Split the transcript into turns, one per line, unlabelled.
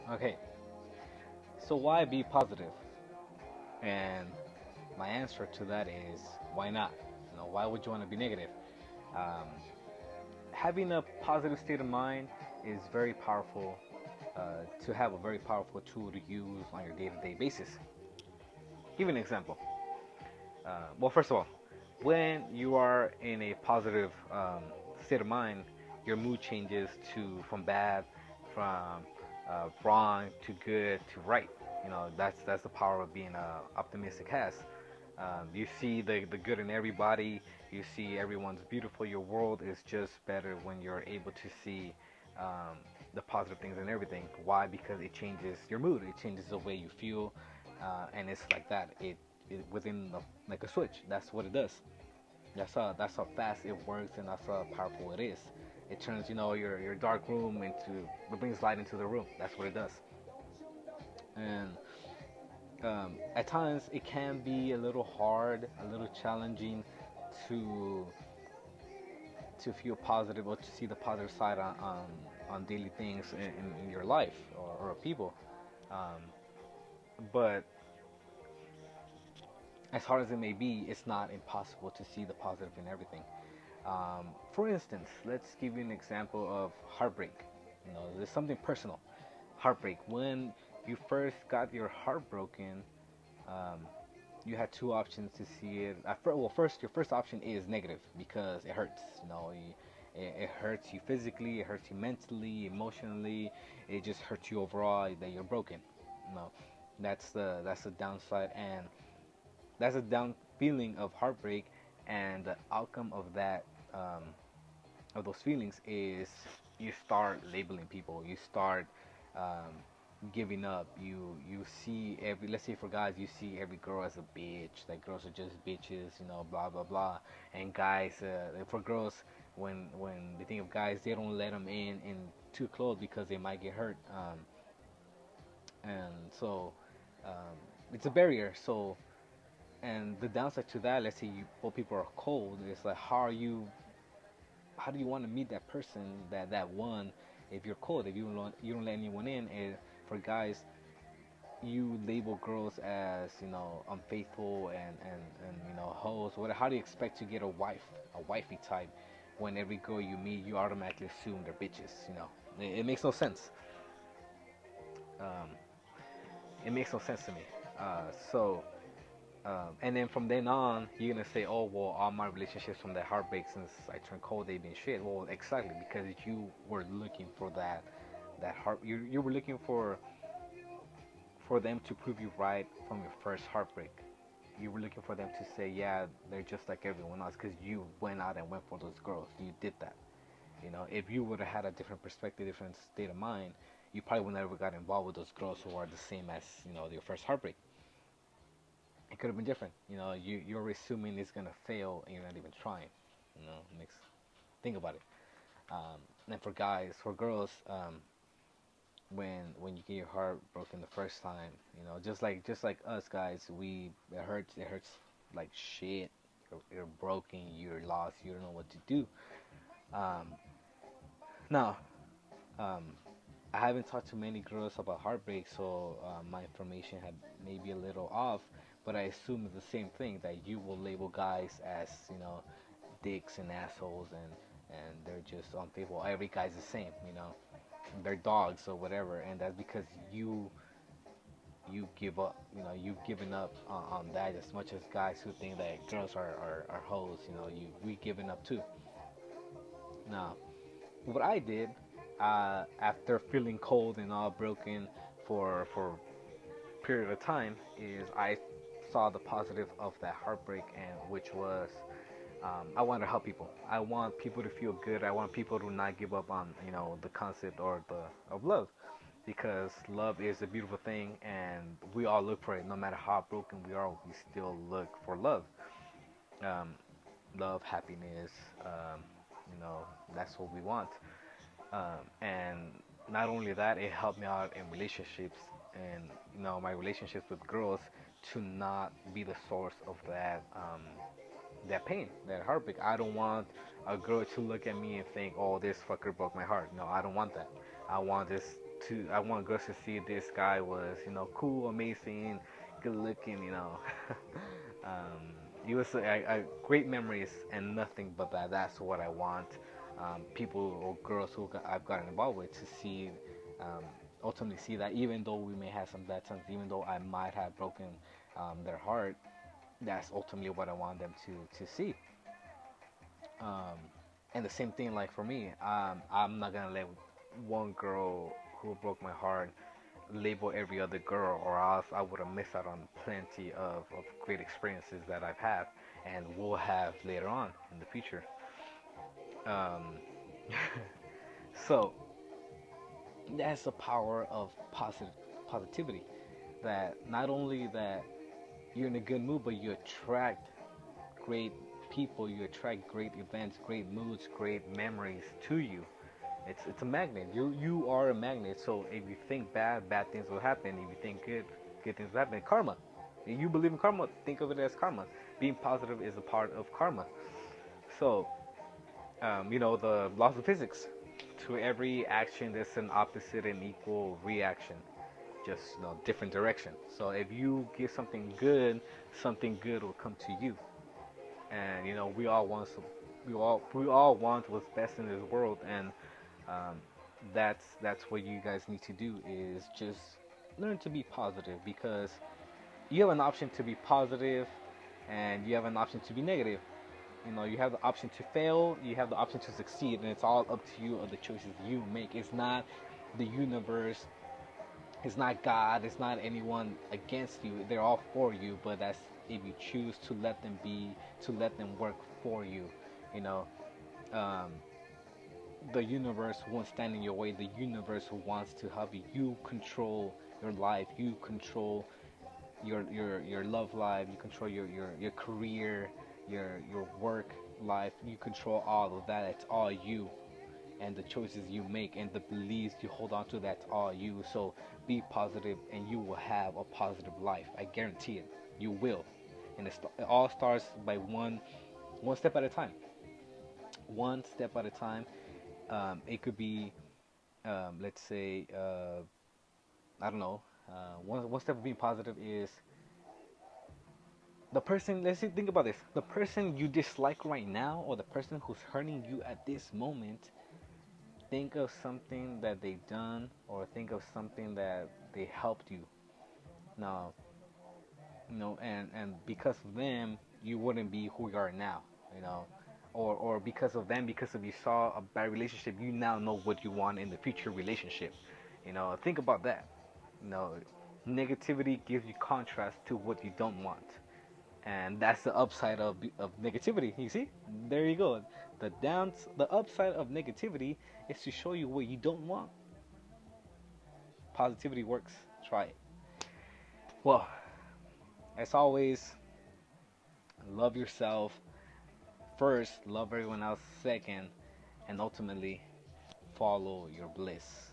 Okay, so why be positive? And my answer to that is why not? Why would you want to be negative? Um, Having a positive state of mind is very powerful. To have a very powerful tool to use on your day-to-day basis. Give an example. Well, first of all, when you are in a positive state of mind, your mood changes to from bad, from wrong to good to right. That's the power of being optimistic has. You see the good in everybody. You see everyone's beautiful. Your world is just better when you're able to see the positive things in everything. Why? Because it changes your mood. It changes the way you feel, and it's like that. It within like a switch. That's what it does. That's how fast it works, and that's how powerful it is. It turns your dark room into it brings light into the room. That's what it does. And at times it can be a little hard, a little challenging to feel positive or to see the positive side on daily things in your life or people. Um, but as hard as it may be, it's not impossible to see the positive in everything. For instance, let's give you an example of heartbreak. There's something personal. Heartbreak. When you first got your heart broken, um, you had two options to see it. Well, first, your first option is negative because it hurts. It hurts you physically, it hurts you mentally, emotionally. It just hurts you overall that you're broken. You know, that's the downside, and that's a down feeling of heartbreak, and the outcome of those feelings is you start labeling people. You start um, giving up. You see every, let's say for guys, you see every girl as a bitch. Like girls are just bitches, blah blah blah. And guys, for girls, when they think of guys, they don't let them in too close because they might get hurt. And so um, it's a barrier. So and the downside to that, let's say both people are cold. It's like how do you want to meet that person, that one, if you're cold, if you don't let anyone in? And for guys, you label girls as unfaithful and hoes. What? How do you expect to get a wifey type, when every girl you meet you automatically assume they're bitches? It makes no sense. Um, it makes no sense to me. So and then from then on, you're gonna say, "Oh, well, all my relationships from that heartbreak since I turned cold, they've been shit." Well, exactly, because you were looking for that heart. You were looking for them to prove you right from your first heartbreak. You were looking for them to say, "Yeah, they're just like everyone else," because you went out and went for those girls. You did that. If you would have had a different perspective, different state of mind, you probably would never got involved with those girls who are the same as your first heartbreak. It could have been different. You're assuming it's gonna fail and you're not even trying. Makes think about it. And for guys, for girls, when you get your heart broken the first time, just like us guys, it hurts like shit. You're broken, you're lost, you don't know what to do. Um, Now, um, I haven't talked to many girls about heartbreak, so my information had maybe a little off. But I assume it's the same thing, that you will label guys as dicks and assholes, and they're just unfaithful. Every guy's the same, they're dogs or whatever, and that's because you give up. You've given up on that, as much as guys who think that girls are hoes. We given up too. Now, what I did after feeling cold and all broken for a period of time is I saw the positive of that heartbreak, and which was I want to help people. I want people to feel good. I want people to not give up on the concept or the of love, because love is a beautiful thing, and we all look for it. No matter how broken we are, we still look for love. Um, Love, happiness. Um, you know, that's what we want. And not only that, it helped me out in relationships, and my relationships with girls, to not be the source of that pain, that heartbreak. I don't want a girl to look at me and think, "Oh, this fucker broke my heart." No, I don't want that. I want this. I want girls to see this guy was, cool, amazing, good looking, um, it was great memories and nothing but that. That's what I want people or girls I've gotten involved with to see, um, ultimately see that even though we may have some bad times, even though I might have broken their heart, that's ultimately what I want them to see. Um, and the same thing, like for me, I'm not gonna let one girl who broke my heart label every other girl, or else I would have missed out on plenty of great experiences that I've had and will have later on in the future. Um, so that's the power of positivity. That not only that you're in a good mood, but you attract great people, you attract great events, great moods, great memories to you. It's a magnet. You are a magnet. So if you think bad, bad things will happen. If you think good, good things will happen. Karma. If you believe in karma, think of it as karma. Being positive is a part of karma. So, the laws of physics. To every action, there's an opposite and equal reaction. Just different direction. So if you give something good will come to you. And we all want what's best in this world, and um, that's what you guys need to do is just learn to be positive, because you have an option to be positive and you have an option to be negative. You have the option to fail, you have the option to succeed, and it's all up to you of the choices you make. It's not the universe, it's not God, it's not anyone against you. They're all for you, but that's if you choose to let them be, to let them work for you. You know, um, the universe won't stand in your way. The universe wants to help you. You control your life. You control your love life. You control your career, your work life. You control all of that. It's all you, and the choices you make and the beliefs you hold on to, that's all you. So be positive and you will have a positive life. I guarantee it. You will. And it all starts by one step at a time. One step at a time. It could be, let's say, I don't know. One step of being positive is the person. Let's see, think about this. The person you dislike right now, or the person who's hurting you at this moment, think of something that they've done, or think of something that they helped you. Now, and because of them, you wouldn't be who you are now. You know, or because of them, because of you saw a bad relationship, you now know what you want in the future relationship. Think about that. You know, negativity gives you contrast to what you don't want, and that's the upside of negativity. You see, there you go. The upside of negativity is to show you what you don't want. Positivity works. Try it. Well, as always, love yourself first, love everyone else second, and ultimately follow your bliss.